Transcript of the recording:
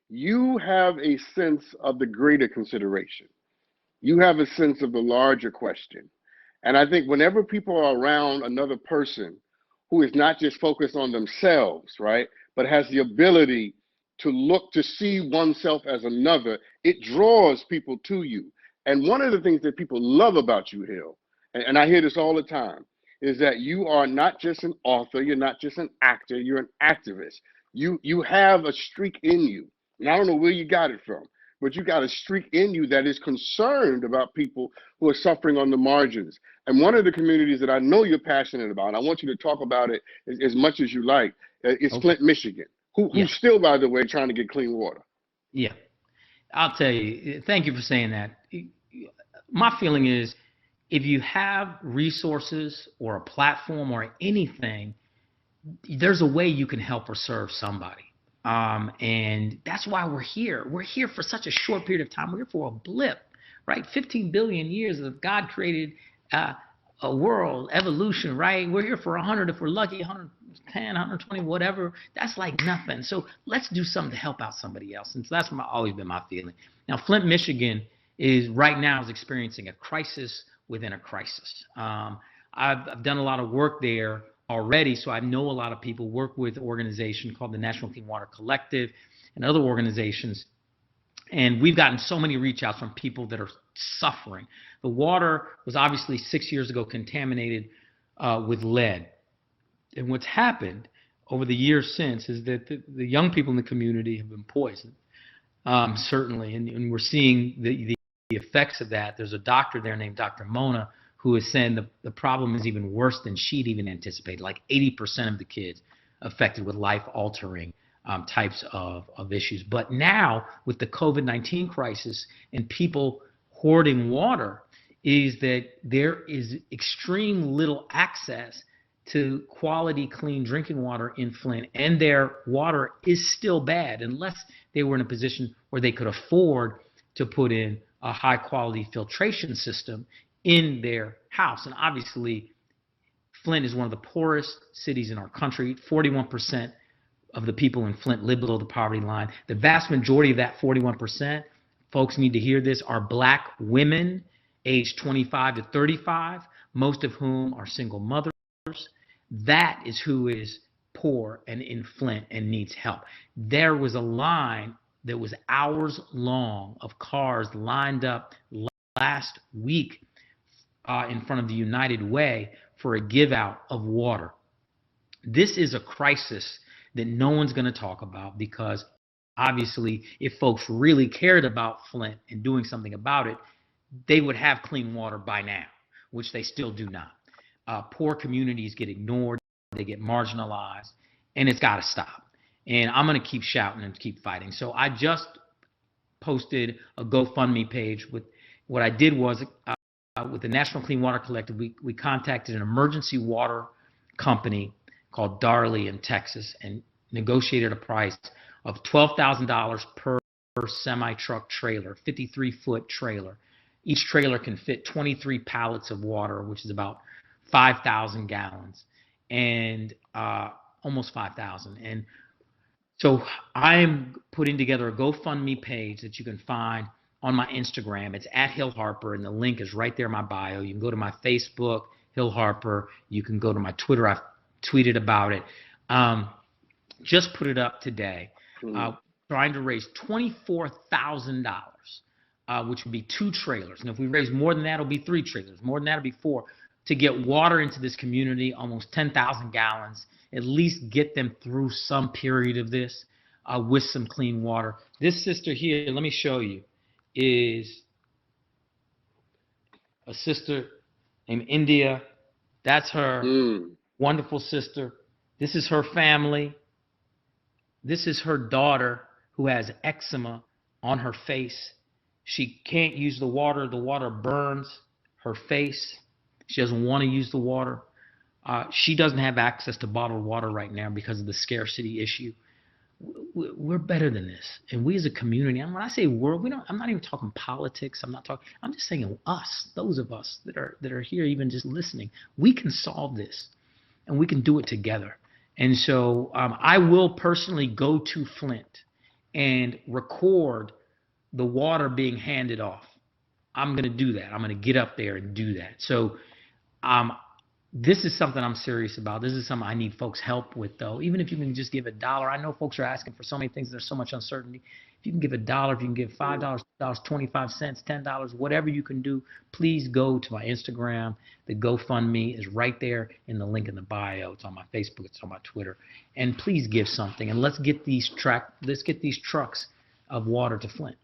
you have a sense of the greater consideration. You have a sense of the larger question. And I think whenever people are around another person who is not just focused on themselves, right, but has the ability to look to see oneself as another, it draws people to you. And one of the things that people love about you, Hill, and I hear this all the time, is that you are not just an author, you're not just an actor, you're an activist. You have a streak in you. And I don't know where you got it from, but you got a streak in you that is concerned about people who are suffering on the margins. And one of the communities that I know you're passionate about, and I want you to talk about it as much as you like, is Okay. Flint, Michigan, Yeah. who's still, by the way, trying to get clean water. Yeah. I'll tell you. Thank you for saying that. My feeling is, if you have resources or a platform or anything, there's a way you can help or serve somebody. And that's why we're here. We're here for such a short period of time. We're here for a blip, right? 15 billion years of God created uh, a world, evolution, right? We're here for 100 if we're lucky, 110, 120, whatever. That's like nothing. So let's do something to help out somebody else. And so that's always been my feeling. Now, Flint, Michigan is right now is experiencing a crisis within a crisis. I've done a lot of work there already, so I know a lot of people. Work with an organization called the National Clean Water Collective and other organizations, and we've gotten so many reach outs from people that are suffering. The water was obviously 6 years ago contaminated with lead, and what's happened over the years since is that the young people in the community have been poisoned, certainly, and we're seeing the effects of that. There's a doctor there named Dr. Mona who is saying the problem is even worse than she'd even anticipated. Like 80% of the kids affected with life-altering types of issues. But now, with the COVID-19 crisis and people hoarding water, is that there is extreme little access to quality, clean drinking water in Flint, and their water is still bad unless they were in a position where they could afford to put in a high-quality filtration system in their house. And obviously, Flint is one of the poorest cities in our country. 41% of the people in Flint live below the poverty line. The vast majority of that 41%, folks need to hear this, are black women aged 25 to 35, most of whom are single mothers. That is who is poor and in Flint and needs help. There was a line that was hours long of cars lined up last week in front of the United Way for a give out of water. This is a crisis that no one's going to talk about, because obviously if folks really cared about Flint and doing something about it, they would have clean water by now, which they still do not. Poor communities get ignored, they get marginalized, and it's got to stop. And I'm going to keep shouting and keep fighting. So I just posted a GoFundMe page. With what I did was, with the National Clean Water Collective, we contacted an emergency water company called Darley in Texas and negotiated a price of $12,000 per semi-truck trailer, 53-foot trailer. Each trailer can fit 23 pallets of water, which is about 5,000 gallons, and almost 5,000. And so I'm putting together a GoFundMe page that you can find on my Instagram. It's at Hill Harper, and the link is right there in my bio. You can go to my Facebook, Hill Harper. You can go to my Twitter. I've tweeted about it. Just put it up today. Trying to raise $24,000, which would be 2 trailers. And if we raise more than that, it'll be 3 trailers. More than that, it'll be 4. To get water into this community, almost 10,000 gallons, at least get them through some period of this with some clean water. This sister here, let me show you, is a sister named India. That's her. Wonderful sister. This is her family. This is her daughter who has eczema on her face. She can't use the water. The water burns her face. She doesn't want to use the water. She doesn't have access to bottled water right now because of the scarcity issue. We're better than this, and we as a community. And when I say world, I'm not even talking politics. I'm just saying us, those of us that are here, even just listening. We can solve this, and we can do it together. And so I will personally go to Flint and record the water being handed off. I'm going to do that. I'm going to get up there and do that. So this is something I'm serious about. This is something I need folks' help with, though. Even if you can just give $1. I know folks are asking for so many things. There's so much uncertainty. If you can give $1, if you can give $5, $2.25, $10, whatever you can do, please go to my Instagram. The GoFundMe is right there in the link in the bio. It's on my Facebook. It's on my Twitter. And please give something. And let's get these trucks of water to Flint.